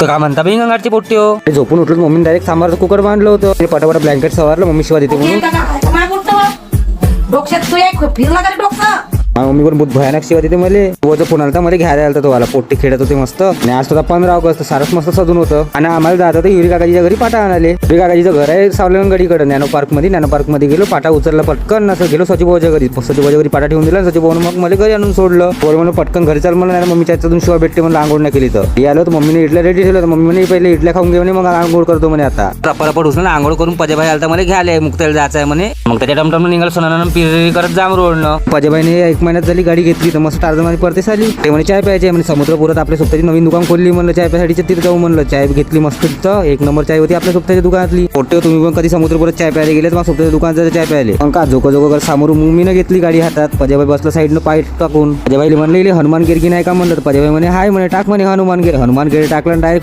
तर का म्हणता बाई गंगारची पोट्टी हो. झोपून उठलो मम्मीने डायरेक्ट सांबारचं कुकर बांधलं होतं. पटापट ब्लँकेट सवारलं मम्मी शिवा देते म्हणून. डोक्यात तू एक फिरला का रे डोकं? मम्मी पण बहुत भयानक शिवा देते मला. तो फोन आला मला घ्यायला आलता तो वाला. पोट्टी खेळत होते मस्त. आणि आज होता 15 ऑगस्ट. सारच मस्त सजून होतं. आणि आम्हाला जात होतं युरी काकाजीच्या घरी पाटा आणाले. युरी काकाजीचं घर आहे सावलेन गडीकडे नॅनो पार्क मध्ये गेलो. पाटा उचलला पटकन असं गेलो सचिभाऊच्या घरी. सचिभाऊच्या घरी पाटा ठेवून दिला. सचिभाऊन मग मला घरी आणून सोडलं. म्हणून पटकन घरी चाल म्हणलं. नाही मम्मीच्या हातून शिवा भेटते म्हणून आंघोळ नाही केली तर आलो तर मम्मीने इडल्या रेडी ठेवलं. मम्मी म्हणे पहिले इडल्या खाऊन घे म्हणे मग आंघोळ करतो म्हणे. आता रपरपट उचलून आंघोळ करून पजेबाई आलता मला घ्यायला मुक्ताला जायचं आहे म्हणे. मग त्याच्या टमटम निघाल सोनानं पिरी करत जाम रोडनं. पजेबाईने 1 महिन्यात झाली गाडी घेतली तर मस्त टार्जनमध्ये परतेच आली. ते म्हणे चाय प्यायची म्हणजे समुद्रपुरात आपल्या स्वतःची नवीन दुकान खोलली म्हणलं. चाय प्यायसाठी तिथे जाऊ म्हणलं. चाय घेतली मस्त तिथं 1 नंबर चाय होती आपल्या स्वतःच्या दुकानातली. पोट्टे तुम्ही पण कधी समुद्रपुरात चाय प्यायला गेले तर मग स्वतःच्या दुकानात चाय प्यायले. मग का झोको कर सामोरून मम्मीनं घेतली गाडी हातात. पजेबाई बसला साईडनं पाय टाकून. पजेबाईला म्हणले हनुमान गिरकी नाही का म्हणलं. पजेबाई म्हणे हाय म्हणे टाक म्हणे हनुमान गिर टाकलं डायरेक्ट